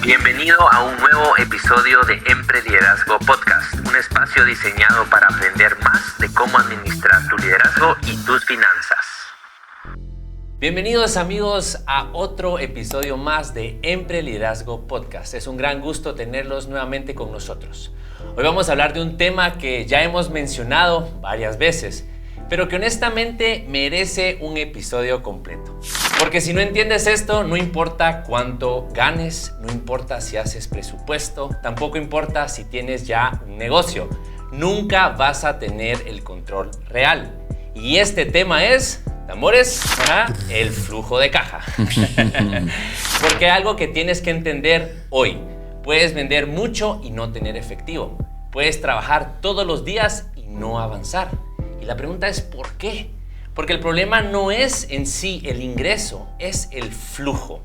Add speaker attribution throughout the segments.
Speaker 1: Bienvenido a un nuevo episodio de Empreliderazgo Podcast, un espacio diseñado para aprender más de cómo administrar tu liderazgo y tus finanzas.
Speaker 2: Bienvenidos amigos a otro episodio más de Empreliderazgo Podcast. Es un gran gusto tenerlos nuevamente con nosotros. Hoy vamos a hablar de un tema que ya hemos mencionado varias veces, pero que honestamente merece un episodio completo. Porque si no entiendes esto, no importa cuánto ganes, no importa si haces presupuesto, tampoco importa si tienes ya un negocio. Nunca vas a tener el control real. Y este tema es, tambores, el flujo de caja. Porque algo que tienes que entender hoy, puedes vender mucho y no tener efectivo. Puedes trabajar todos los días y no avanzar. Y la pregunta es ¿por qué? Porque el problema no es en sí el ingreso, es el flujo.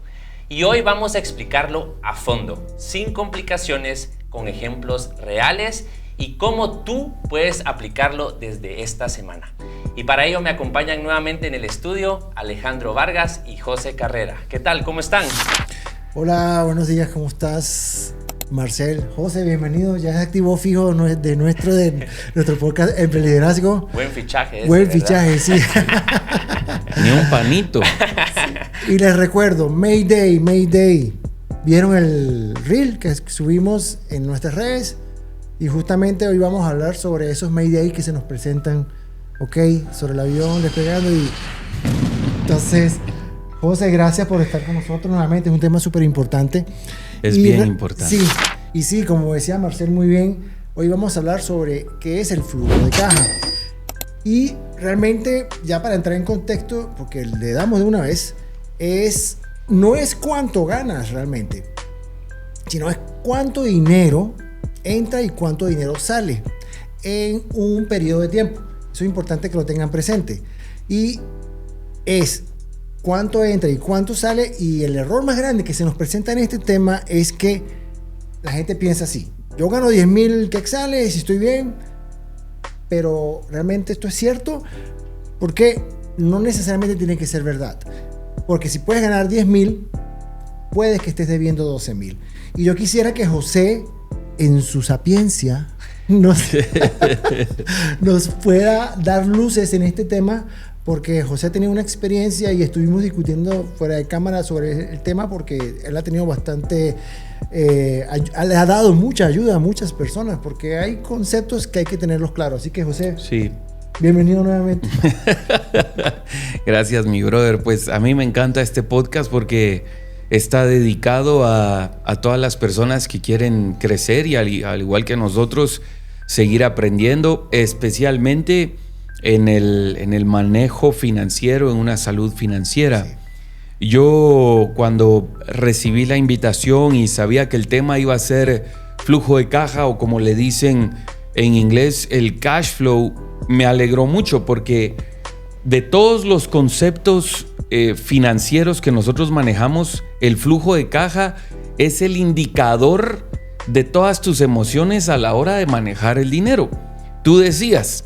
Speaker 2: Y hoy vamos a explicarlo a fondo, sin complicaciones, con ejemplos reales y cómo tú puedes aplicarlo desde esta semana. Y para ello me acompañan nuevamente en el estudio Alejandro Vargas y José Carrera. ¿Qué tal? ¿Cómo están?
Speaker 3: Hola, buenos días, ¿cómo estás? Marcel, José, bienvenido. Ya es activo fijo de nuestro podcast Empreliderazgo.
Speaker 2: Buen fichaje.
Speaker 3: Buen fichaje, sí.
Speaker 4: Ni un panito.
Speaker 3: Sí. Y les recuerdo, Mayday. ¿Vieron el reel que subimos en nuestras redes? Y justamente hoy vamos a hablar sobre esos Mayday que se nos presentan, ¿ok? Sobre el avión despegando y... Entonces, José, gracias por estar con nosotros nuevamente. Es un tema súper importante.
Speaker 4: Es bien importante.
Speaker 3: Sí, y sí, como decía Marcel muy bien, hoy vamos a hablar sobre qué es el flujo de caja. Y realmente, ya para entrar en contexto, porque le damos de una vez, no es cuánto ganas realmente, sino es cuánto dinero entra y cuánto dinero sale en un periodo de tiempo. Eso es importante que lo tengan presente. Y es cuánto entra y cuánto sale, y el error más grande que se nos presenta en este tema es que la gente piensa así: yo gano 10,000 quetzales y estoy bien, pero realmente esto es cierto, porque no necesariamente tiene que ser verdad, porque si puedes ganar 10,000, puedes que estés debiendo 12,000. Y yo quisiera que José, en su sapiencia, nos pueda dar luces en este tema, porque José ha tenido una experiencia y estuvimos discutiendo fuera de cámara sobre el tema, porque él ha tenido bastante, le ha dado mucha ayuda a muchas personas, porque hay conceptos que hay que tenerlos claros. Así que José,
Speaker 4: sí,
Speaker 3: bienvenido nuevamente.
Speaker 4: Gracias, mi brother. Pues a mí me encanta este podcast porque está dedicado a todas las personas que quieren crecer y al igual que nosotros seguir aprendiendo, especialmente en el manejo financiero, en una salud financiera. Sí. Yo, cuando recibí la invitación y sabía que el tema iba a ser flujo de caja, o como le dicen en inglés, el cash flow, me alegró mucho, porque de todos los conceptos financieros que nosotros manejamos, el flujo de caja es el indicador de todas tus emociones a la hora de manejar el dinero. Tú decías: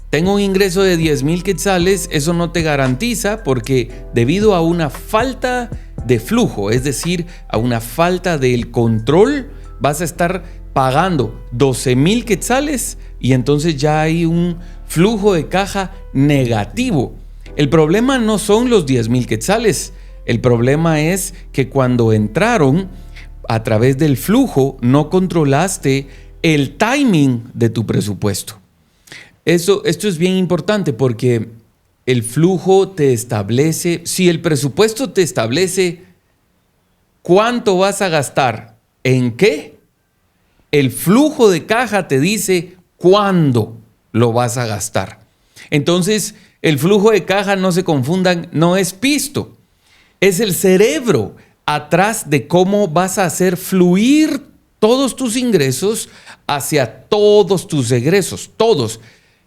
Speaker 4: tengo un ingreso de 10,000 quetzales, eso no te garantiza, porque debido a una falta de flujo, es decir, a una falta del control, vas a estar pagando 12,000 quetzales y entonces ya hay un flujo de caja negativo. El problema no son los 10,000 quetzales, el problema es que cuando entraron a través del flujo no controlaste el timing de tu presupuesto. Esto es bien importante, porque el flujo te establece, si el presupuesto te establece cuánto vas a gastar, ¿en qué? El flujo de caja te dice cuándo lo vas a gastar. Entonces, el flujo de caja, no se confundan, no es pisto, es el cerebro atrás de cómo vas a hacer fluir todos tus ingresos hacia todos tus egresos, todos.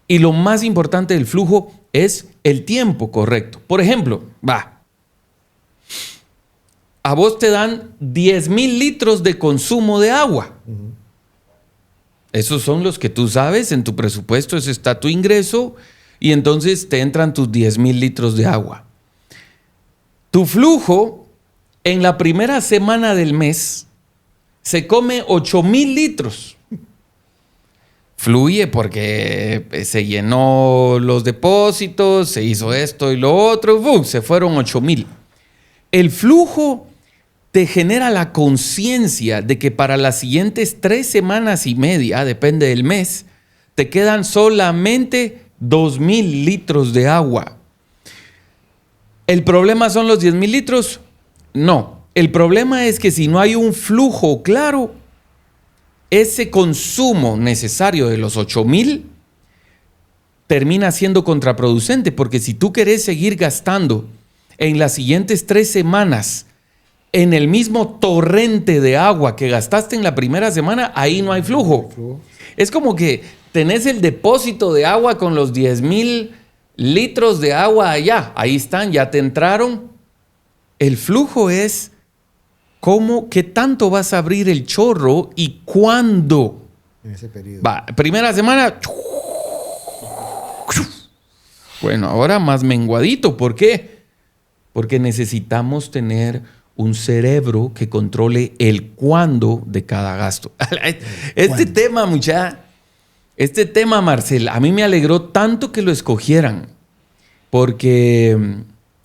Speaker 4: Y lo más importante del flujo es el tiempo correcto. Por ejemplo, a vos te dan 10,000 litros de consumo de agua. Esos son los que tú sabes, en tu presupuesto, ese está tu ingreso, y entonces te entran tus 10,000 litros de agua. Tu flujo En la primera semana del mes se come 8,000 litros. Fluye porque se llenó los depósitos, se hizo esto y lo otro, ¡bum! Se fueron 8,000. El flujo te genera la conciencia de que para las siguientes 3 semanas y media, depende del mes, te quedan solamente 2,000 litros de agua. ¿El problema son los 10,000 litros? No. El problema es que si no hay un flujo claro, ese consumo necesario de los 8,000 termina siendo contraproducente, porque si tú querés seguir gastando en las siguientes 3 semanas en el mismo torrente de agua que gastaste en la primera semana, ahí no hay flujo. Es como que tenés el depósito de agua con los 10,000 litros de agua allá. Ahí están, ya te entraron. El flujo es qué tanto vas a abrir el chorro y cuándo.
Speaker 3: En ese periodo.
Speaker 4: Va, primera semana. Bueno, ahora más menguadito. ¿Por qué? Porque necesitamos tener un cerebro que controle el cuándo de cada gasto. Este tema, Marcel, a mí me alegró tanto que lo escogieran, porque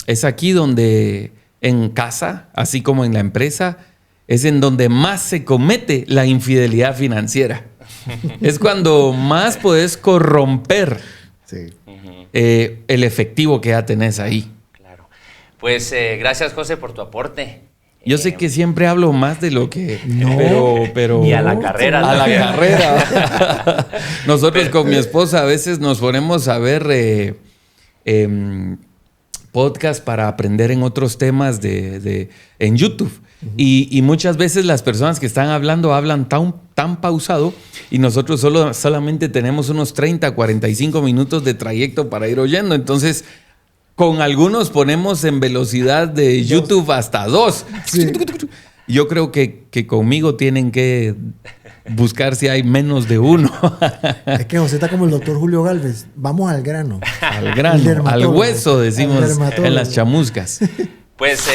Speaker 4: es aquí donde en casa, así como en la empresa, es en donde más se comete la infidelidad financiera. Es cuando más puedes corromper el efectivo que ya tenés ahí.
Speaker 2: Claro. Pues gracias, José, por tu aporte.
Speaker 4: Yo sé que siempre hablo más de lo que...
Speaker 3: No.
Speaker 4: Pero
Speaker 2: Y a la carrera.
Speaker 4: A la carrera. Nosotros con mi esposa a veces nos ponemos a ver podcast para aprender en otros temas en YouTube. Y muchas veces las personas que están hablando hablan tan pausado, y nosotros solamente tenemos unos 30, 45 minutos de trayecto para ir oyendo. Entonces, con algunos ponemos en velocidad de YouTube hasta 2. Sí. Yo creo que conmigo tienen que buscar si hay menos de 1.
Speaker 3: Es que José está como el doctor Julio Galvez. Vamos al grano.
Speaker 4: Al grano, al hueso, decimos en las chamuscas.
Speaker 2: Pues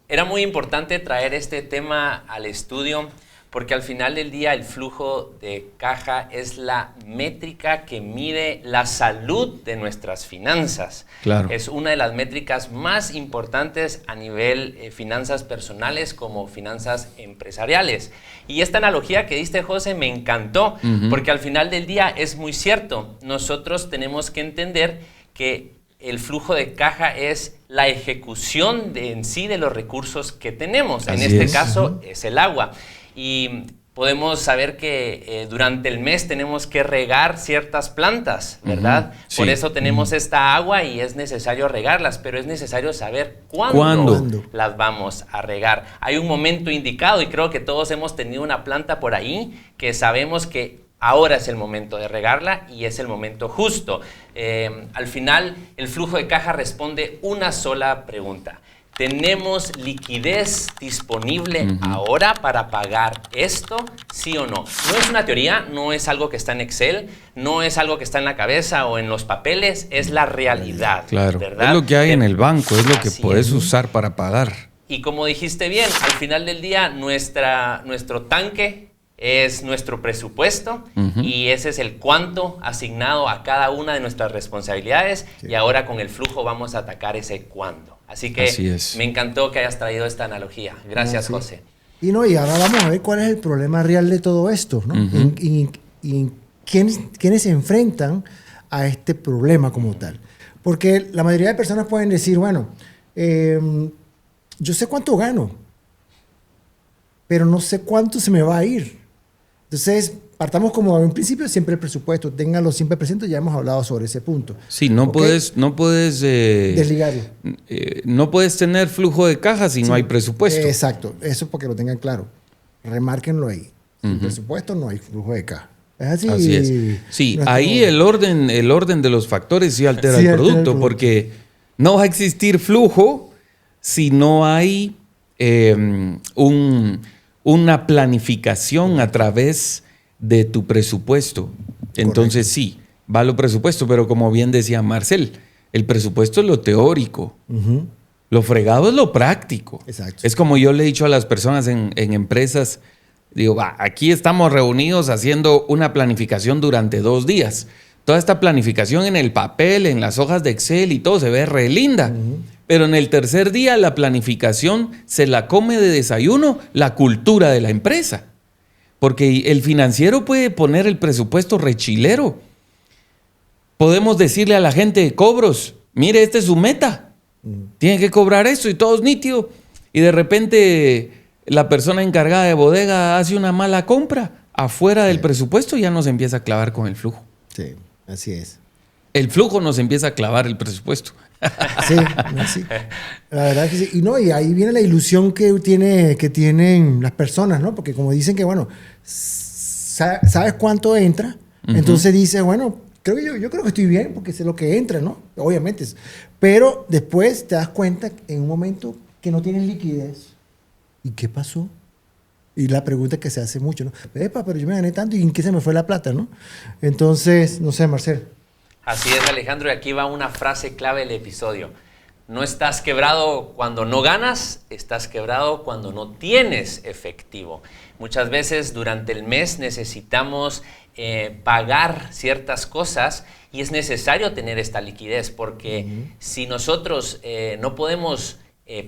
Speaker 2: era muy importante traer este tema al estudio, porque al final del día el flujo de caja es la métrica que mide la salud de nuestras finanzas.
Speaker 4: Claro.
Speaker 2: Es una de las métricas más importantes a nivel finanzas personales como finanzas empresariales. Y esta analogía que diste, José, me encantó, porque al final del día es muy cierto. Nosotros tenemos que entender que el flujo de caja es la ejecución en sí de los recursos que tenemos. En este caso es el agua. Y podemos saber que durante el mes tenemos que regar ciertas plantas, ¿verdad? Sí. Por eso tenemos esta agua y es necesario regarlas, pero es necesario saber cuándo las vamos a regar. Hay un momento indicado, y creo que todos hemos tenido una planta por ahí que sabemos que ahora es el momento de regarla y es el momento justo. Al final, el flujo de caja responde una sola pregunta. ¿Tenemos liquidez disponible ahora para pagar esto? ¿Sí o no? No es una teoría, no es algo que está en Excel, no es algo que está en la cabeza o en los papeles, es la realidad.
Speaker 4: Claro,
Speaker 2: ¿verdad?
Speaker 4: es lo que hay en el banco, es lo que puedes usar para pagar.
Speaker 2: Y como dijiste bien, al final del día nuestro tanque es nuestro presupuesto y ese es el cuánto asignado a cada una de nuestras responsabilidades y ahora con el flujo vamos a atacar ese cuándo. Así que me encantó que hayas traído esta analogía. Gracias, José.
Speaker 3: Y ahora vamos a ver cuál es el problema real de todo esto, ¿no? Y quiénes se enfrentan a este problema como tal. Porque la mayoría de personas pueden decir, bueno, yo sé cuánto gano, pero no sé cuánto se me va a ir. Entonces, partamos como en un principio, siempre el presupuesto, ténganlo siempre presente, ya hemos hablado sobre ese punto.
Speaker 4: Sí, no puedes
Speaker 3: desligarlo.
Speaker 4: No puedes tener flujo de caja si no hay presupuesto.
Speaker 3: Exacto, eso porque lo tengan claro. Remárquenlo ahí. Sin presupuesto no hay flujo de caja. ¿Es así?
Speaker 4: Así es. Sí, ahí el orden de los factores sí altera el producto, porque no va a existir flujo si no hay una planificación a través de tu presupuesto. Entonces sí, va lo presupuesto, pero como bien decía Marcel, el presupuesto es lo teórico. Lo fregado es lo práctico.
Speaker 3: Exacto.
Speaker 4: Es como yo le he dicho a las personas en empresas, digo, aquí estamos reunidos haciendo una planificación durante 2 días. Toda esta planificación en el papel, en las hojas de Excel y todo se ve re linda. Pero en el tercer día la planificación se la come de desayuno la cultura de la empresa. Porque el financiero puede poner el presupuesto rechilero. Podemos decirle a la gente, cobros, mire, esta es su meta. Tienen que cobrar esto y todo es nítido. Y de repente la persona encargada de bodega hace una mala compra. Afuera del presupuesto ya nos empieza a clavar con el flujo.
Speaker 3: Sí, así es.
Speaker 4: El flujo nos empieza a clavar el presupuesto.
Speaker 3: Sí, sí. La verdad que sí. Y ahí viene la ilusión que tienen las personas, ¿no? Porque como dicen que, bueno, sabes cuánto entra, entonces dices, bueno, yo creo que estoy bien porque sé lo que entra, ¿no? Obviamente. Pero después te das cuenta en un momento que no tienes liquidez. ¿Y qué pasó? Y la pregunta que se hace mucho, ¿no? Epa, pero yo me gané tanto y ¿en qué se me fue la plata, no? Entonces, no sé, Marcel.
Speaker 2: Así es, Alejandro, y aquí va una frase clave del episodio. No estás quebrado cuando no ganas, estás quebrado cuando no tienes efectivo. Muchas veces durante el mes necesitamos pagar ciertas cosas y es necesario tener esta liquidez porque si nosotros no podemos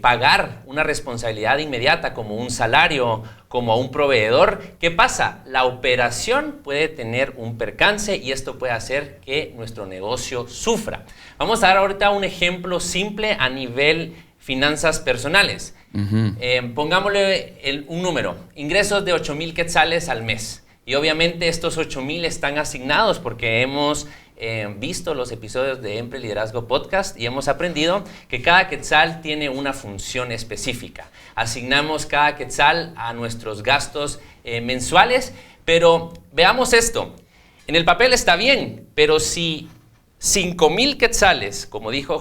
Speaker 2: pagar una responsabilidad inmediata como un salario, como a un proveedor, ¿qué pasa? La operación puede tener un percance y esto puede hacer que nuestro negocio sufra. Vamos a dar ahorita un ejemplo simple a nivel finanzas personales. Pongámosle un número, ingresos de 8,000 quetzales al mes. Y obviamente estos 8,000 están asignados porque hemos visto los episodios de Empre Liderazgo Podcast y hemos aprendido que cada quetzal tiene una función específica. Asignamos cada quetzal a nuestros gastos mensuales, pero veamos esto. En el papel está bien, pero si 5,000 quetzales, como dijo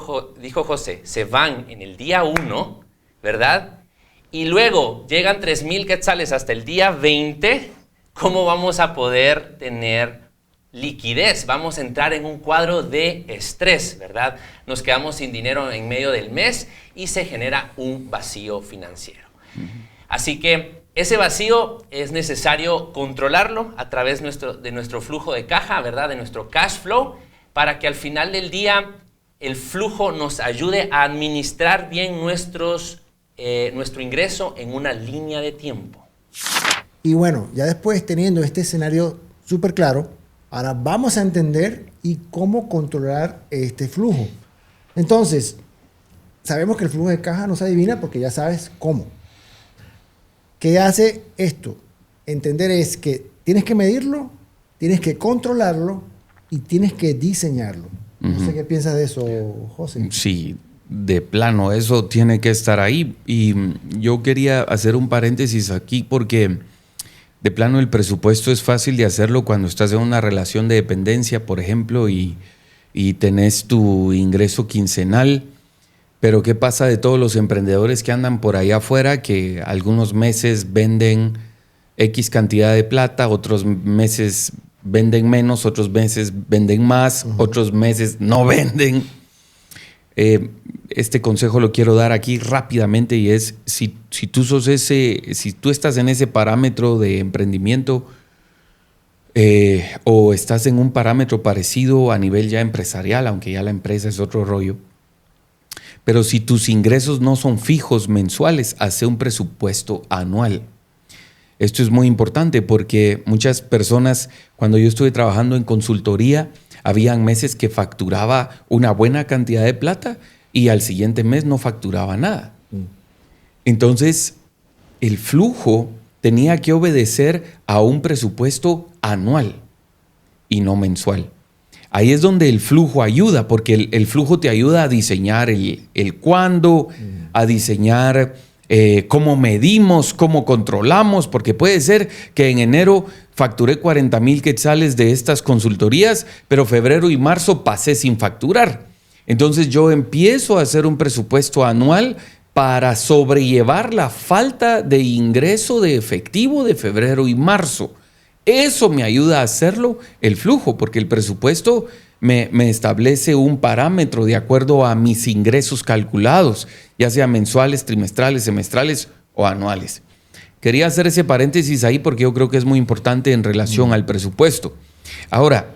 Speaker 2: José, se van en el día 1, ¿verdad? Y luego llegan 3,000 quetzales hasta el día 20, ¿cómo vamos a poder tener liquidez? Vamos a entrar en un cuadro de estrés, ¿verdad? Nos quedamos sin dinero en medio del mes y se genera un vacío financiero. Así que ese vacío es necesario controlarlo a través de nuestro flujo de caja, ¿verdad? De nuestro cash flow, para que al final del día el flujo nos ayude a administrar bien nuestro ingreso en una línea de tiempo.
Speaker 3: Y bueno, ya después teniendo este escenario súper claro, ahora vamos a entender y cómo controlar este flujo. Entonces, sabemos que el flujo de caja no se adivina porque ya sabes cómo. ¿Qué hace esto? Entender es que tienes que medirlo, tienes que controlarlo y tienes que diseñarlo. No sé qué piensas de eso, José.
Speaker 4: Sí, de plano, eso tiene que estar ahí. Y yo quería hacer un paréntesis aquí porque de plano el presupuesto es fácil de hacerlo cuando estás en una relación de dependencia, por ejemplo, y tenés tu ingreso quincenal. Pero ¿qué pasa de todos los emprendedores que andan por allá afuera que algunos meses venden X cantidad de plata, otros meses venden menos, otros meses venden más, otros meses no venden? Este consejo lo quiero dar aquí rápidamente y es si tú estás en ese parámetro de emprendimiento o estás en un parámetro parecido a nivel ya empresarial, aunque ya la empresa es otro rollo, pero si tus ingresos no son fijos mensuales, hace un presupuesto anual. Esto es muy importante porque muchas personas, cuando yo estuve trabajando en consultoría, habían meses que facturaba una buena cantidad de plata y al siguiente mes no facturaba nada. Entonces, el flujo tenía que obedecer a un presupuesto anual y no mensual. Ahí es donde el flujo ayuda, porque el flujo te ayuda a diseñar el cuándo, a diseñar cómo medimos, cómo controlamos, porque puede ser que en enero facturé 40,000 quetzales de estas consultorías, pero febrero y marzo pasé sin facturar. Entonces yo empiezo a hacer un presupuesto anual para sobrellevar la falta de ingreso de efectivo de febrero y marzo. Eso me ayuda a hacerlo el flujo, porque el presupuesto me establece un parámetro de acuerdo a mis ingresos calculados, ya sea mensuales, trimestrales, semestrales o anuales. Quería hacer ese paréntesis ahí porque yo creo que es muy importante en relación al presupuesto. Ahora,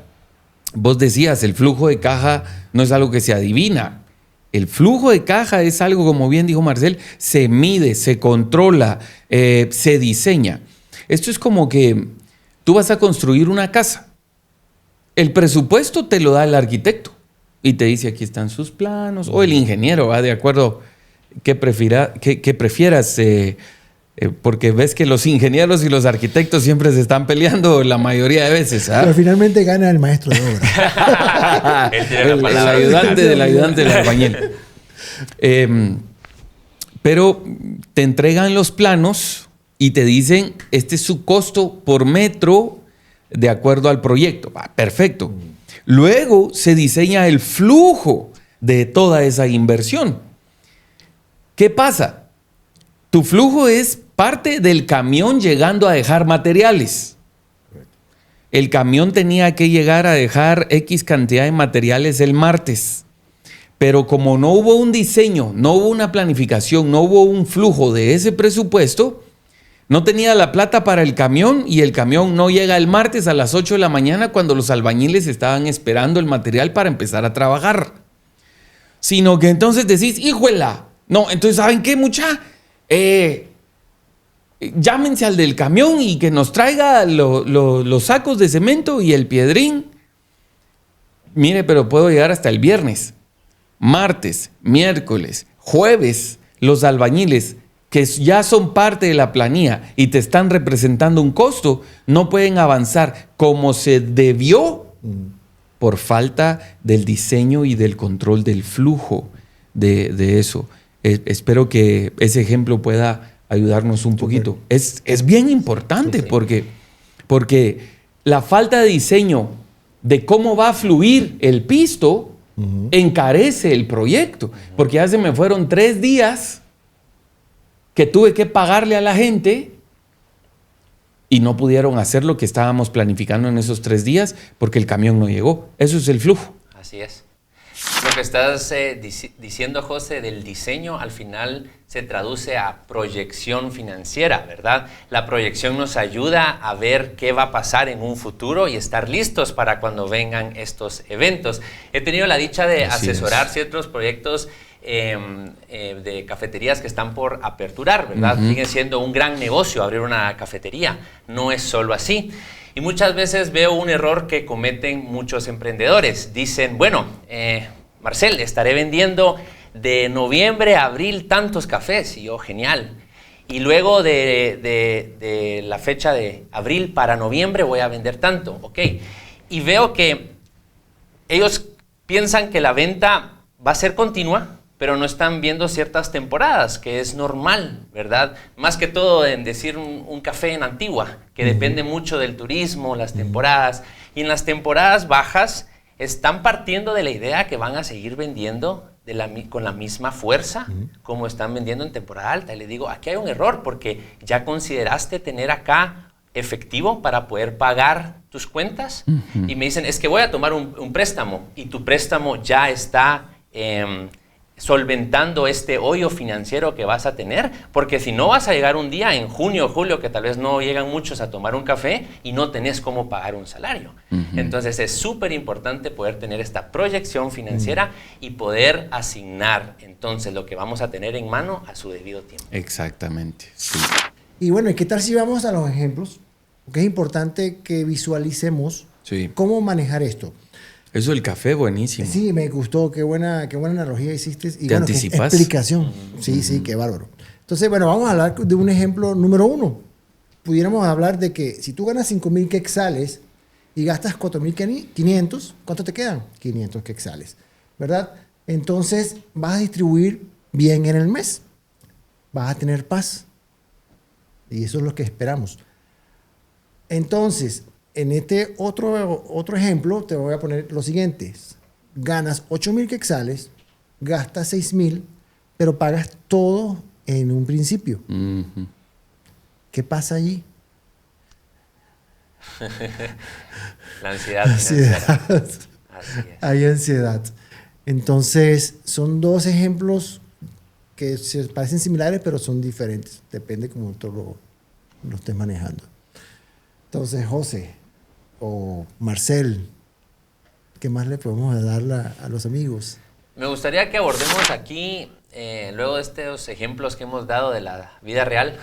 Speaker 4: vos decías, el flujo de caja no es algo que se adivina. El flujo de caja es algo, como bien dijo Marcel, se mide, se controla, se diseña. Esto es como que tú vas a construir una casa. El presupuesto te lo da el arquitecto y te dice aquí están sus planos, o el ingeniero, va de acuerdo que prefieras, porque ves que los ingenieros y los arquitectos siempre se están peleando la mayoría de veces.
Speaker 3: Pero finalmente gana el maestro de obra.
Speaker 2: Él tiene la
Speaker 4: El
Speaker 2: palabra.
Speaker 4: ayudante del albañil. Pero te entregan los planos y te dicen, este es su costo por metro de acuerdo al proyecto. Perfecto. Luego se diseña el flujo de toda esa inversión. ¿Qué pasa? Tu flujo es parte del camión llegando a dejar materiales. El camión tenía que llegar a dejar X cantidad de materiales el martes. Pero como no hubo un diseño, no hubo una planificación, no hubo un flujo de ese presupuesto, no tenía la plata para el camión y el camión no llega el martes a las 8 de la mañana cuando los albañiles estaban esperando el material para empezar a trabajar. Sino que entonces decís, ¡híjuela! No, entonces ¿saben qué, mucha? Llámense al del camión y que nos traiga los sacos de cemento y el piedrín. Mire, pero puedo llegar hasta el viernes, martes, miércoles, jueves, los albañiles que ya son parte de la planilla y te están representando un costo, no pueden avanzar como se debió por falta del diseño y del control del flujo de eso. Espero que ese ejemplo pueda ayudarnos un poquito. Es bien importante porque la falta de diseño de cómo va a fluir el pisto encarece el proyecto. Porque ya se me fueron 3 días que tuve que pagarle a la gente y no pudieron hacer lo que estábamos planificando en esos 3 días porque el camión no llegó. Eso es el flujo.
Speaker 2: Así es. Lo que estás diciendo, José, del diseño, al final se traduce a proyección financiera, ¿verdad? La proyección nos ayuda a ver qué va a pasar en un futuro y estar listos para cuando vengan estos eventos. He tenido la dicha de asesorar ciertos proyectos de cafeterías que están por aperturar, ¿verdad? Sigue siendo un gran negocio abrir una cafetería, no es solo así. Y muchas veces veo un error que cometen muchos emprendedores. Dicen, bueno, Marcel, estaré vendiendo de noviembre a abril tantos cafés. Y yo, genial. Y luego de la fecha de abril para noviembre voy a vender tanto. Ok. Y veo que ellos piensan que la venta va a ser continua, pero no están viendo ciertas temporadas, que es normal, ¿verdad? Más que todo en decir un café en Antigua, que depende mucho del turismo, las temporadas. Y en las temporadas bajas están partiendo de la idea que van a seguir vendiendo con la misma fuerza como están vendiendo en temporada alta. Y les digo, aquí hay un error porque ya consideraste tener acá efectivo para poder pagar tus cuentas. Y me dicen, es que voy a tomar un préstamo y tu préstamo ya está solventando este hoyo financiero que vas a tener, porque si no vas a llegar un día en junio o julio que tal vez no llegan muchos a tomar un café y no tenés cómo pagar un salario. Entonces es súper importante poder tener esta proyección financiera y poder asignar entonces lo que vamos a tener en mano a su debido tiempo.
Speaker 4: Exactamente, sí.
Speaker 3: Y bueno, ¿y qué tal si vamos a los ejemplos? Porque es importante que visualicemos cómo manejar esto.
Speaker 4: Eso del café, buenísimo.
Speaker 3: Sí, me gustó. Qué buena analogía hiciste. Y
Speaker 4: ¿Te
Speaker 3: bueno,
Speaker 4: anticipas?
Speaker 3: Explicación. Sí, qué bárbaro. Entonces, bueno, vamos a hablar de un ejemplo número 1. Pudiéramos hablar de que si tú ganas 5,000 quetzales y gastas 4,500, ¿cuánto te quedan? 500 quetzales, ¿verdad? Entonces, vas a distribuir bien en el mes. Vas a tener paz. Y eso es lo que esperamos. Entonces, en este otro ejemplo, te voy a poner lo siguiente. Ganas 8,000 quetzales, gastas 6,000, pero pagas todo en un principio. ¿Qué pasa allí?
Speaker 2: La ansiedad financiera. Así es.
Speaker 3: hay ansiedad. Entonces, son dos ejemplos que se parecen similares, pero son diferentes. Depende cómo tú lo estés manejando. Entonces, José o Marcel, ¿qué más le podemos dar a los amigos?
Speaker 2: Me gustaría que abordemos aquí, luego de estos ejemplos que hemos dado de la vida real,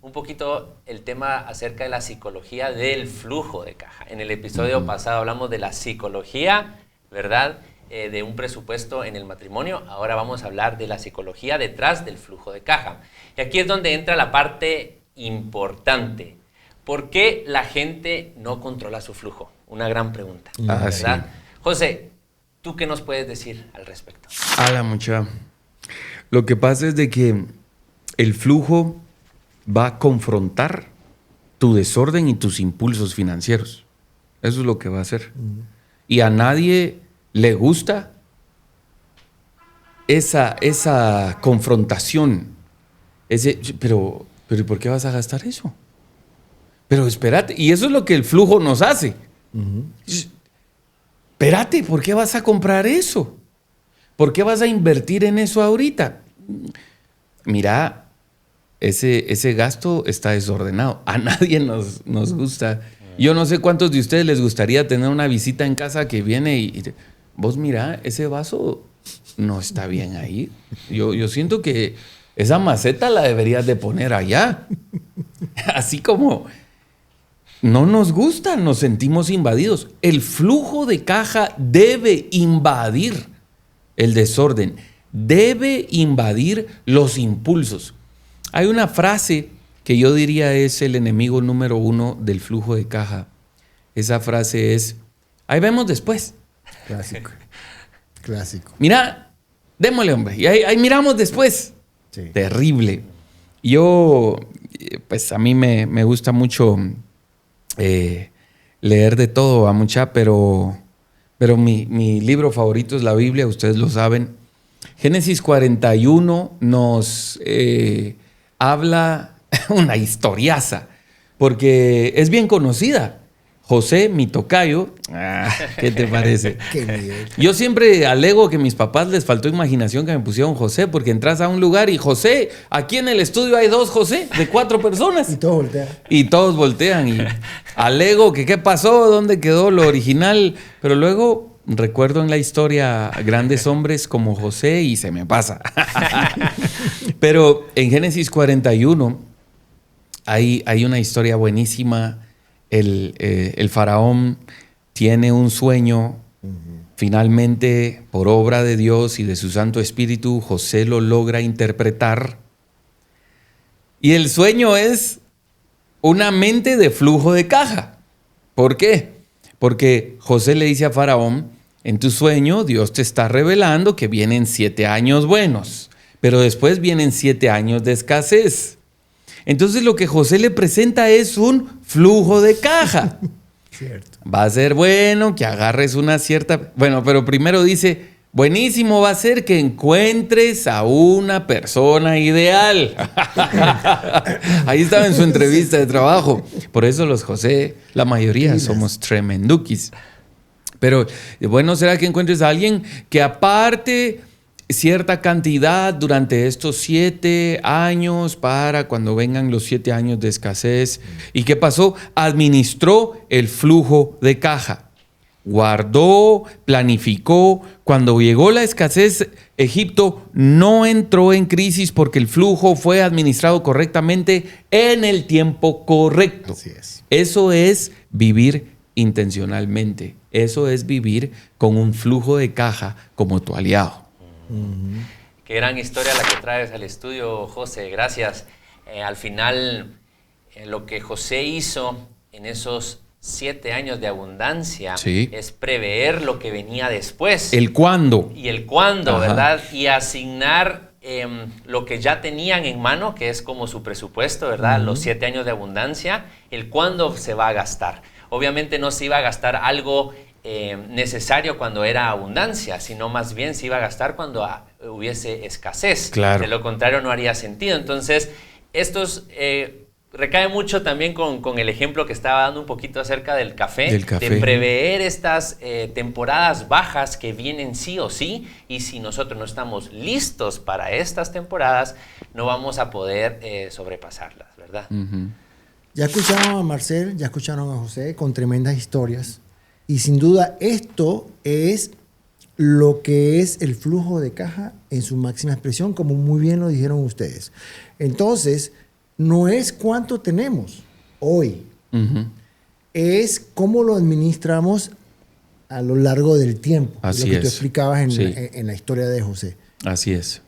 Speaker 2: un poquito el tema acerca de la psicología del flujo de caja. En el episodio pasado hablamos de la psicología, ¿verdad?, de un presupuesto en el matrimonio. Ahora vamos a hablar de la psicología detrás del flujo de caja. Y aquí es donde entra la parte importante. ¿Por qué la gente no controla su flujo? Una gran pregunta, ¿verdad?
Speaker 4: Sí.
Speaker 2: José, ¿tú qué nos puedes decir al respecto?
Speaker 4: Mucha. Lo que pasa es de que el flujo va a confrontar tu desorden y tus impulsos financieros. Eso es lo que va a hacer. Y a nadie le gusta esa confrontación. Pero ¿y por qué vas a gastar eso? Pero espérate, y eso es lo que el flujo nos hace. Espérate, ¿por qué vas a comprar eso? ¿Por qué vas a invertir en eso ahorita? Mira, ese gasto está desordenado. A nadie nos gusta. Yo no sé cuántos de ustedes les gustaría tener una visita en casa que viene y vos mira, ese vaso no está bien ahí. Yo siento que esa maceta la deberías de poner allá. Así como no nos gusta, nos sentimos invadidos. El flujo de caja debe invadir el desorden, debe invadir los impulsos. Hay una frase que yo diría es el enemigo número 1 del flujo de caja. Esa frase es, ahí vemos después.
Speaker 3: Clásico.
Speaker 4: Mira, démosle, hombre, y ahí miramos después.
Speaker 3: Sí.
Speaker 4: Terrible. Yo, pues a mí me gusta mucho leer de todo, a mucha, pero mi libro favorito es la Biblia, ustedes lo saben. Génesis 41 nos habla una historiaza, porque es bien conocida. José, mi tocayo, ¿qué te parece?
Speaker 3: Qué nivel.
Speaker 4: Yo siempre alego que a mis papás les faltó imaginación que me pusieron José, porque entras a un lugar y José, aquí en el estudio hay 2 José, de 4 personas.
Speaker 3: Y todo voltea.
Speaker 4: Y todos voltean y alego que qué pasó, dónde quedó lo original, pero luego recuerdo en la historia grandes hombres como José y se me pasa. Pero en Génesis 41 hay una historia buenísima. El faraón tiene un sueño. Finalmente, por obra de Dios y de su Santo Espíritu, José lo logra interpretar. Y el sueño es una mente de flujo de caja. ¿Por qué? Porque José le dice a Faraón, en tu sueño Dios te está revelando que vienen 7 años buenos, pero después vienen 7 años de escasez. Entonces lo que José le presenta es un flujo de caja.
Speaker 3: Cierto.
Speaker 4: Va a ser bueno que agarres una cierta... Bueno, pero primero dice, buenísimo va a ser que encuentres a una persona ideal. Ahí estaba en su entrevista de trabajo. Por eso los José, la mayoría somos tremenduquis. Pero bueno será que encuentres a alguien que aparte cierta cantidad durante estos 7 años para cuando vengan los 7 años de escasez. ¿Y qué pasó? Administró el flujo de caja. Guardó, planificó. Cuando llegó la escasez, Egipto no entró en crisis porque el flujo fue administrado correctamente en el tiempo correcto.
Speaker 3: Así es.
Speaker 4: Eso es vivir intencionalmente. Eso es vivir con un flujo de caja como tu aliado.
Speaker 2: Qué gran historia la que traes al estudio, José. Gracias. Al final, lo que José hizo en esos 7 años de abundancia es prever lo que venía después.
Speaker 4: El cuándo.
Speaker 2: Y el cuándo,
Speaker 4: Ajá.
Speaker 2: ¿verdad? Y asignar lo que ya tenían en mano, que es como su presupuesto, ¿verdad? Los 7 años de abundancia, el cuándo se va a gastar. Obviamente no se iba a gastar algo necesario cuando era abundancia, sino más bien se iba a gastar cuando hubiese escasez.
Speaker 4: Claro.
Speaker 2: De lo contrario no haría sentido. Entonces, estos recae mucho también con el ejemplo que estaba dando un poquito acerca del café.
Speaker 4: De
Speaker 2: prever estas temporadas bajas que vienen sí o sí, y si nosotros no estamos listos para estas temporadas, no vamos a poder sobrepasarlas, ¿verdad?
Speaker 4: Uh-huh.
Speaker 3: Ya escucharon a Marcel, ya escucharon a José con tremendas historias, y sin duda esto es lo que es el flujo de caja en su máxima expresión, como muy bien lo dijeron ustedes. Entonces, no es cuánto tenemos hoy,
Speaker 4: Uh-huh.
Speaker 3: es cómo lo administramos a lo largo del tiempo.
Speaker 4: Así
Speaker 3: lo que tú
Speaker 4: es.
Speaker 3: explicabas
Speaker 4: Sí.
Speaker 3: en la historia de José.
Speaker 4: Así es.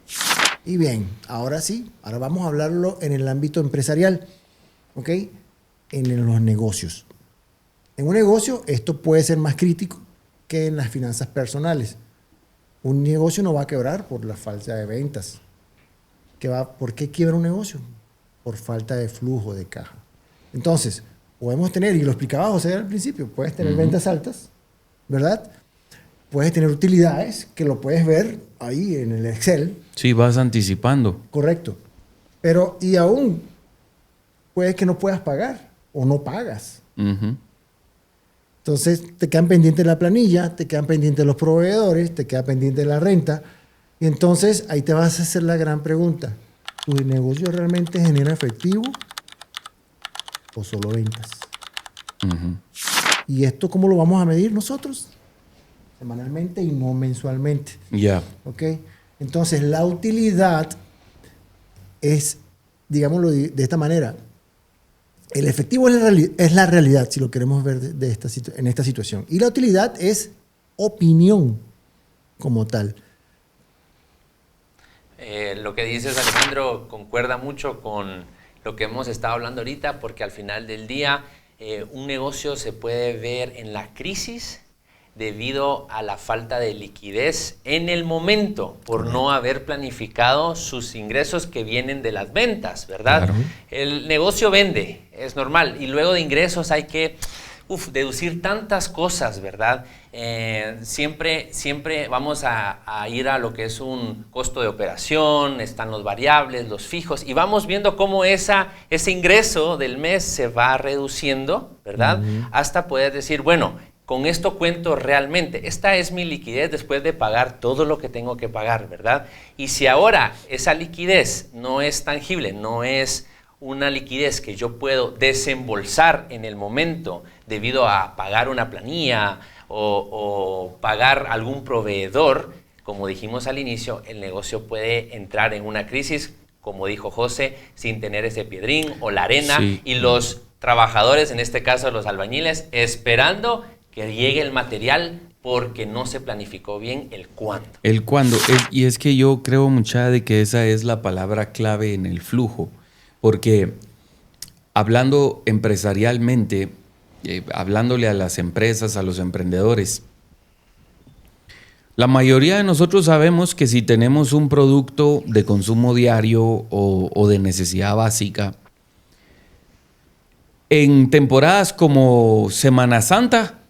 Speaker 3: Y bien, ahora sí, ahora vamos a hablarlo en el ámbito empresarial, ¿ok? En los negocios. En un negocio esto puede ser más crítico que en las finanzas personales. Un negocio no va a quebrar por la falta de ventas. ¿Por qué quiebra un negocio? Por falta de flujo de caja. Entonces, podemos tener, y lo explicaba José al principio, puedes tener ventas altas, ¿verdad? Puedes tener utilidades que lo puedes ver ahí en el Excel.
Speaker 4: Sí, vas anticipando.
Speaker 3: Correcto. Pero, y aún, puede que no puedas pagar o no pagas.
Speaker 4: Uh-huh.
Speaker 3: Entonces, te quedan pendientes la planilla, te quedan pendientes los proveedores, te queda pendiente la renta. Y entonces, ahí te vas a hacer la gran pregunta. ¿Tu negocio realmente genera efectivo o solo ventas?
Speaker 4: Uh-huh.
Speaker 3: ¿Y esto cómo lo vamos a medir nosotros? Semanalmente y no mensualmente.
Speaker 4: Ya.
Speaker 3: ¿Ok? Entonces, la utilidad es, digámoslo de esta manera, el efectivo es la realidad, si lo queremos ver en esta situación. Y la utilidad es opinión como tal.
Speaker 2: Lo que dices, Alejandro, concuerda mucho con lo que hemos estado hablando ahorita, porque al final del día un negocio se puede ver en la crisis debido a la falta de liquidez en el momento, por no haber planificado sus ingresos que vienen de las ventas, ¿verdad?
Speaker 4: Claro.
Speaker 2: El negocio vende, es normal, y luego de ingresos hay que deducir tantas cosas, ¿verdad? Siempre vamos a ir a lo que es un costo de operación, están los variables, los fijos, y vamos viendo cómo ese ingreso del mes se va reduciendo, ¿verdad? Uh-huh. Hasta poder decir, bueno, con esto cuento realmente, esta es mi liquidez después de pagar todo lo que tengo que pagar, ¿verdad? Y si ahora esa liquidez no es tangible, no es una liquidez que yo puedo desembolsar en el momento debido a pagar una planilla o pagar algún proveedor, como dijimos al inicio, el negocio puede entrar en una crisis, como dijo José, sin tener ese piedrín o la arena, sí. Y los trabajadores, en este caso los albañiles, esperando que llegue el material porque no se planificó bien el cuándo.
Speaker 4: El cuándo. Y es que yo creo mucha de que esa es la palabra clave en el flujo. Porque hablando empresarialmente, hablándole a las empresas, a los emprendedores, la mayoría de nosotros sabemos que si tenemos un producto de consumo diario o de necesidad básica, en temporadas como Semana Santa,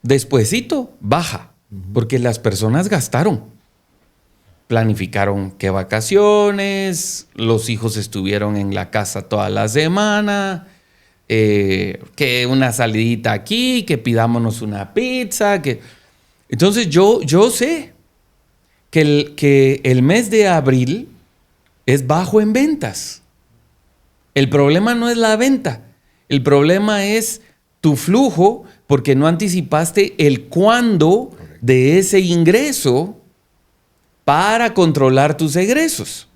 Speaker 4: despuesito baja, porque las personas gastaron. Planificaron qué vacaciones, los hijos estuvieron en la casa toda la semana, que una salidita aquí, que pidámonos una pizza. Entonces yo sé que el mes de abril es bajo en ventas. El problema no es la venta, el problema es tu flujo, porque no anticipaste el cuándo de ese ingreso para controlar tus egresos.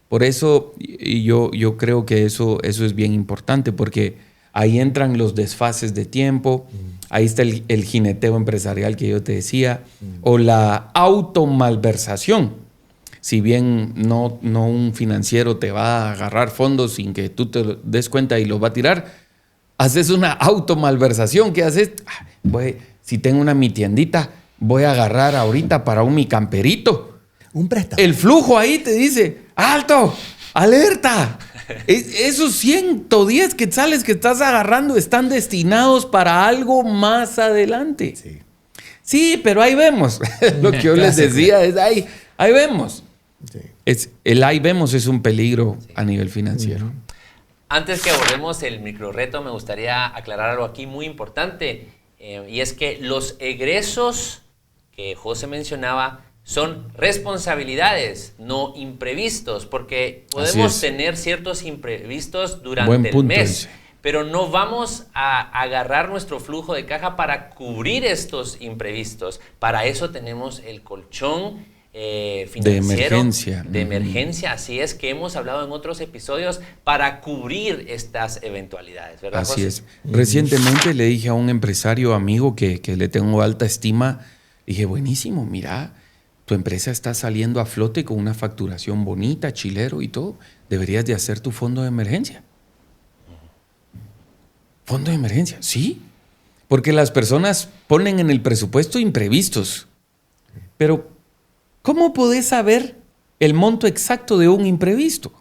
Speaker 4: Por eso yo creo que eso es bien importante, porque ahí entran los desfases de tiempo, ahí está el jineteo empresarial que yo te decía, o la automalversación. Si bien no un financiero te va a agarrar fondos sin que tú te des cuenta y los va a tirar, haces una automalversación. ¿Qué haces? Si tengo mi tiendita, voy a agarrar ahorita para mi camperito.
Speaker 3: Un préstamo.
Speaker 4: El flujo ahí te dice, ¡alto! ¡Alerta! Esos 110 quetzales que estás agarrando están destinados para algo más adelante. Sí, pero ahí vemos. Lo que yo les decía es, ahí vemos.
Speaker 3: Sí.
Speaker 4: el ahí vemos es un peligro a nivel financiero.
Speaker 2: Antes que abordemos el microreto, me gustaría aclarar algo aquí muy importante, y es que los egresos que José mencionaba son responsabilidades, no imprevistos, porque podemos tener ciertos imprevistos durante el mes, pero no vamos a agarrar nuestro flujo de caja para cubrir estos imprevistos. Para eso tenemos el colchón financiero de emergencia, así es, que hemos hablado en otros episodios, para cubrir estas eventualidades, ¿verdad,
Speaker 4: Así
Speaker 2: José?
Speaker 4: es. Recientemente le dije a un empresario amigo que le tengo alta estima, dije, buenísimo, mira, tu empresa está saliendo a flote con una facturación bonita, chilero y todo, deberías de hacer tu fondo de emergencia. ¿Fondo de emergencia? Sí, porque las personas ponen en el presupuesto imprevistos, pero ¿cómo podés saber el monto exacto de un imprevisto?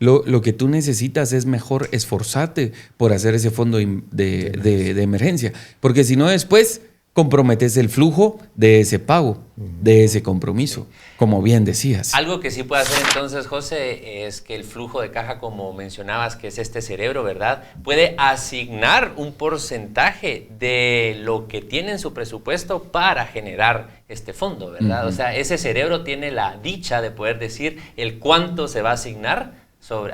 Speaker 4: Lo que tú necesitas es mejor esforzarte por hacer ese fondo de emergencia, porque si no después comprometes el flujo de ese pago, de ese compromiso, como bien decías.
Speaker 2: Algo que sí puede hacer entonces, José, es que el flujo de caja, como mencionabas, que es este cerebro, ¿verdad? Puede asignar un porcentaje de lo que tiene en su presupuesto para generar este fondo, ¿verdad? O sea, ese cerebro tiene la dicha de poder decir el cuánto se va a asignar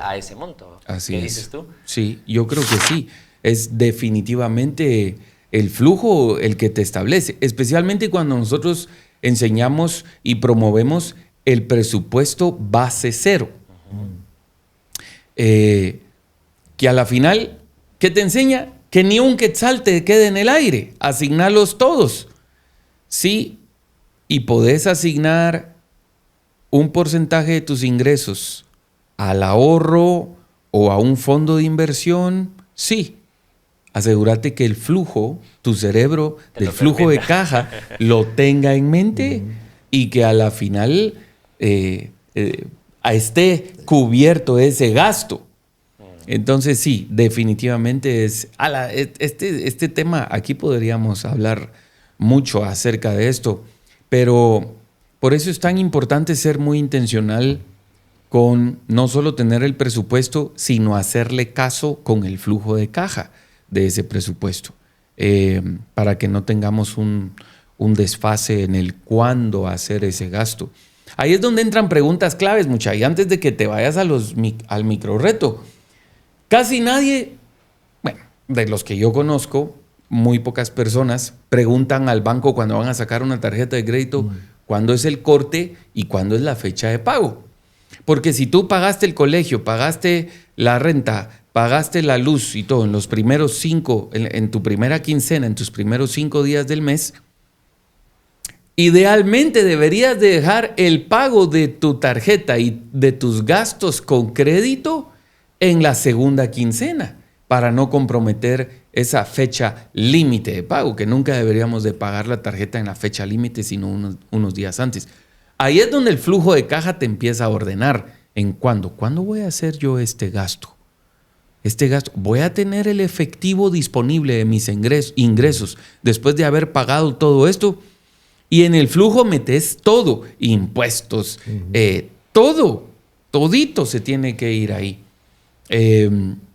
Speaker 2: a ese monto.
Speaker 4: Así
Speaker 2: ¿Qué
Speaker 4: es.
Speaker 2: dices tú?
Speaker 4: Sí, yo creo que sí. Es definitivamente el flujo el que te establece, especialmente cuando nosotros enseñamos y promovemos el presupuesto base cero. Que a la final, ¿qué te enseña? Que ni un quetzal te quede en el aire, asignarlos todos. Sí, y podés asignar un porcentaje de tus ingresos al ahorro o a un fondo de inversión, sí. Asegúrate que el flujo, tu cerebro, del flujo de caja, lo tenga en mente y que a la final esté cubierto ese gasto. Entonces sí, definitivamente es... Este tema, aquí podríamos hablar mucho acerca de esto, pero por eso es tan importante ser muy intencional con no solo tener el presupuesto, sino hacerle caso con el flujo de caja de ese presupuesto, para que no tengamos un desfase en el cuándo hacer ese gasto. Ahí es donde entran preguntas claves, muchachos. Y antes de que te vayas al microreto, casi nadie, bueno, de los que yo conozco, muy pocas personas preguntan al banco cuando van a sacar una tarjeta de crédito cuándo es el corte y cuándo es la fecha de pago. Porque si tú pagaste el colegio, pagaste la renta, pagaste la luz y todo en los primeros 5, en tu primera quincena, en tus primeros 5 días del mes, idealmente deberías de dejar el pago de tu tarjeta y de tus gastos con crédito en la segunda quincena para no comprometer esa fecha límite de pago, que nunca deberíamos de pagar la tarjeta en la fecha límite, sino unos días antes. Ahí es donde el flujo de caja te empieza a ordenar. ¿En cuándo? ¿Cuándo voy a hacer yo este gasto? Voy a tener el efectivo disponible de mis ingresos después de haber pagado todo esto. Y en el flujo metes todo, impuestos, todito se tiene que ir ahí.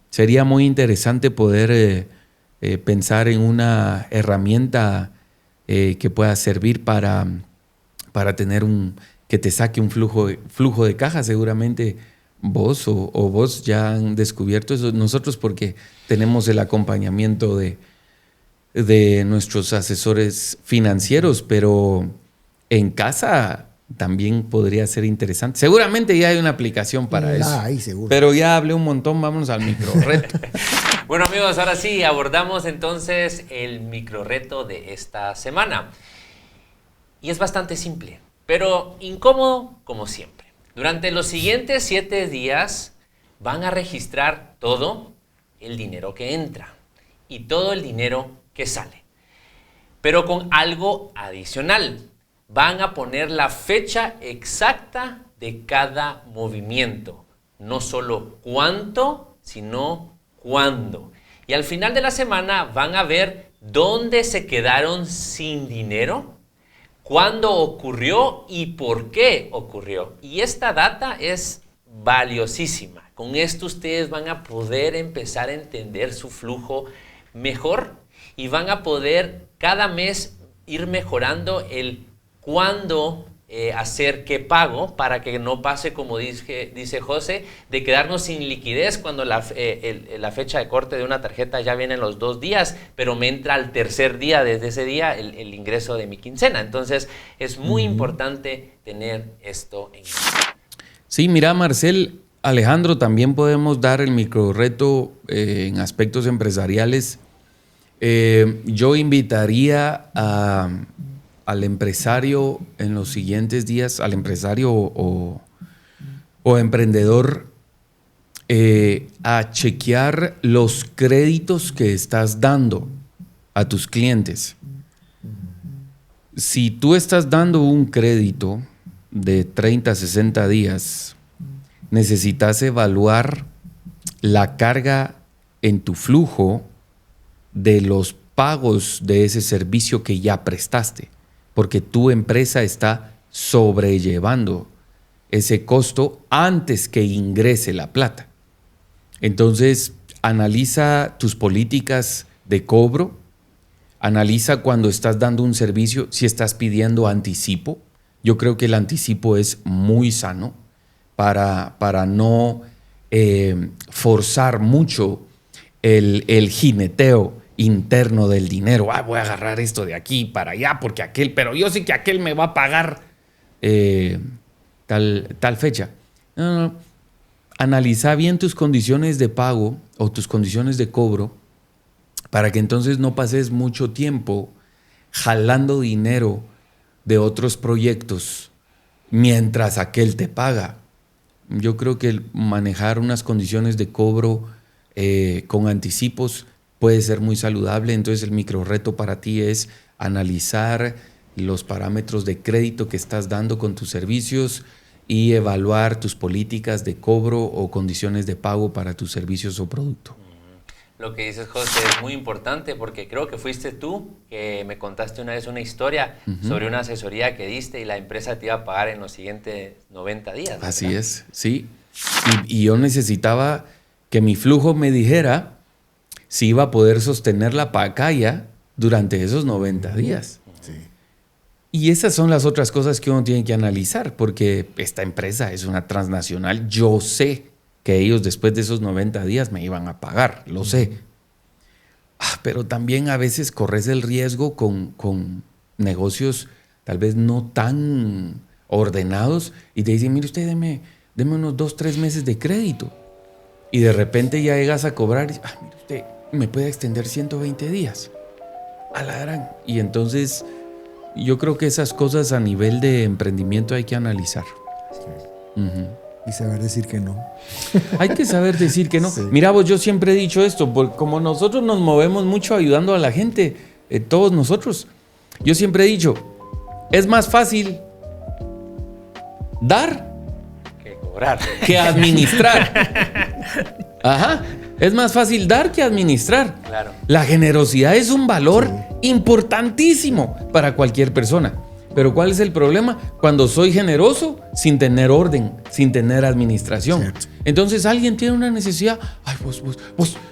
Speaker 4: Sería muy interesante poder pensar en una herramienta que pueda servir para tener que te saque un flujo de caja. Seguramente vos o vos ya han descubierto eso. Nosotros, porque tenemos el acompañamiento de nuestros asesores financieros, pero en casa también podría ser interesante. Seguramente ya hay una aplicación para eso.
Speaker 3: Ahí seguro.
Speaker 4: Pero ya hablé un montón, vámonos al microreto.
Speaker 2: Bueno, amigos, ahora sí abordamos entonces el microreto de esta semana. Y es bastante simple, pero incómodo como siempre. Durante los siguientes 7 días van a registrar todo el dinero que entra y todo el dinero que sale. Pero con algo adicional. Van a poner la fecha exacta de cada movimiento. No solo cuánto, sino cuándo. Y al final de la semana van a ver dónde se quedaron sin dinero, cuándo ocurrió y por qué ocurrió. Y esta data es valiosísima. Con esto ustedes van a poder empezar a entender su flujo mejor y van a poder cada mes ir mejorando el cuándo hacer qué pago para que no pase, como dice José, de quedarnos sin liquidez cuando la fecha de corte de una tarjeta ya viene en los 2 días, pero me entra al tercer día desde ese día el ingreso de mi quincena. Entonces es muy importante tener esto en cuenta.
Speaker 4: Sí, mira, Marcel, Alejandro, también podemos dar el micro reto en aspectos empresariales. Yo invitaría al empresario en los siguientes días, al empresario o emprendedor, a chequear los créditos que estás dando a tus clientes. Si tú estás dando un crédito de 30 a 60 días, necesitas evaluar la carga en tu flujo de los pagos de ese servicio que ya prestaste, porque tu empresa está sobrellevando ese costo antes que ingrese la plata. Entonces, analiza tus políticas de cobro, analiza cuando estás dando un servicio, si estás pidiendo anticipo. Yo creo que el anticipo es muy sano para no forzar mucho el jineteo interno del dinero. Voy a agarrar esto de aquí para allá porque aquel, pero yo sé que aquel me va a pagar tal fecha. No. Analiza bien tus condiciones de pago o tus condiciones de cobro para que entonces no pases mucho tiempo jalando dinero de otros proyectos mientras aquel te paga. Yo creo que manejar unas condiciones de cobro con anticipos puede ser muy saludable. Entonces el micro reto para ti es analizar los parámetros de crédito que estás dando con tus servicios y evaluar tus políticas de cobro o condiciones de pago para tus servicios o producto.
Speaker 2: Lo que dices, José, es muy importante porque creo que fuiste tú que me contaste una vez una historia sobre una asesoría que diste y la empresa te iba a pagar en los siguientes 90 días. ¿Verdad?
Speaker 4: Así es, sí. Y yo necesitaba que mi flujo me dijera si iba a poder sostener la pacaya durante esos 90 días.
Speaker 3: Sí.
Speaker 4: Y esas son las otras cosas que uno tiene que analizar, porque esta empresa es una transnacional. Yo sé que ellos después de esos 90 días me iban a pagar, lo sé. Pero también a veces corres el riesgo con negocios tal vez no tan ordenados y te dicen, mire usted, deme unos 2-3 meses de crédito. Y de repente ya llegas a cobrar y mire usted, me puede extender 120 días. A la gran. Y entonces yo creo que esas cosas a nivel de emprendimiento hay que analizar.
Speaker 3: Sí. Y saber decir que no.
Speaker 4: Hay que saber decir que no.
Speaker 3: Sí.
Speaker 4: Mira vos, yo siempre he dicho esto, porque como nosotros nos movemos mucho ayudando a la gente, todos nosotros, yo siempre he dicho, es más fácil dar
Speaker 2: Que cobrar.
Speaker 4: que administrar. Ajá. Es más fácil dar que administrar.
Speaker 2: Claro.
Speaker 4: La generosidad es un valor importantísimo para cualquier persona. Pero ¿cuál es el problema? Cuando soy generoso sin tener orden, sin tener administración.
Speaker 3: Cierto.
Speaker 4: Entonces alguien tiene una necesidad. Ay,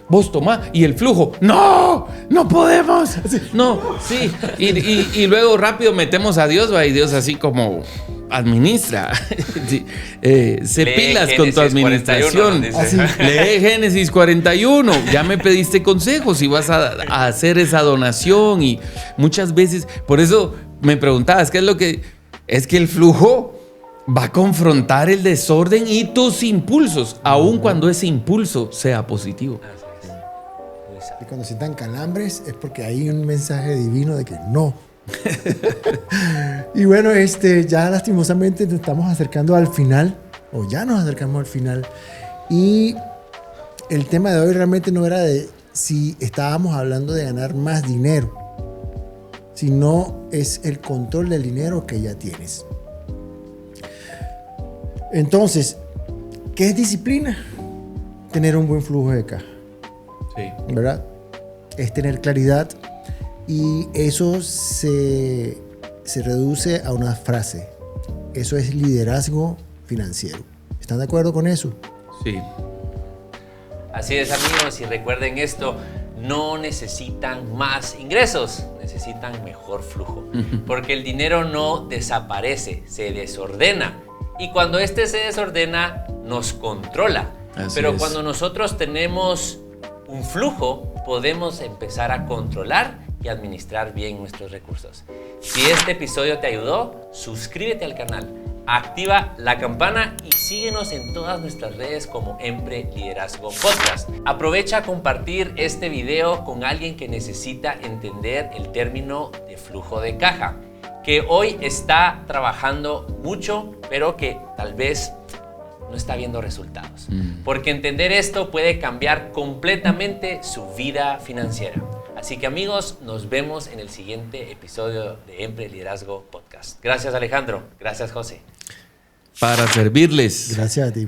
Speaker 4: vos tomá. Y el flujo. ¡No! ¡No podemos! No, sí. Y luego rápido metemos a Dios. Y Dios así como administra. Sí. Se
Speaker 2: Lee
Speaker 4: pilas
Speaker 2: Génesis
Speaker 4: con tu administración.
Speaker 2: 41, nos dice.
Speaker 4: Lee Génesis 41. Ya me pediste consejos y vas a hacer esa donación. Y muchas veces, por eso me preguntabas, ¿qué es lo que...? Es que el flujo va a confrontar el desorden y tus impulsos, aun cuando ese impulso sea positivo.
Speaker 3: Y cuando sientan calambres es porque hay un mensaje divino de que no. Y bueno, ya lastimosamente nos estamos acercando al final, o ya nos acercamos al final. Y el tema de hoy realmente no era de si estábamos hablando de ganar más dinero, sino es el control del dinero que ya tienes. Entonces, ¿qué es disciplina? Tener un buen flujo de caja.
Speaker 4: Sí.
Speaker 3: ¿Verdad? Es tener claridad y eso se se reduce a una frase. Eso es liderazgo financiero. ¿Están de acuerdo con eso?
Speaker 4: Sí.
Speaker 2: Así es, amigos, y recuerden esto, no necesitan más ingresos, necesitan mejor flujo. Porque el dinero no desaparece, se desordena. Y cuando este se desordena, nos controla. Pero cuando nosotros tenemos un flujo, podemos empezar a controlar y administrar bien nuestros recursos. Si este episodio te ayudó, suscríbete al canal, activa la campana y síguenos en todas nuestras redes como Empre Liderazgo Podcast. Aprovecha a compartir este video con alguien que necesita entender el término de flujo de caja, que hoy está trabajando mucho, pero que tal vez no está viendo resultados. Porque entender esto puede cambiar completamente su vida financiera. Así que, amigos, nos vemos en el siguiente episodio de Empre Liderazgo Podcast. Gracias, Alejandro. Gracias, José.
Speaker 4: Para servirles.
Speaker 3: Gracias a ti.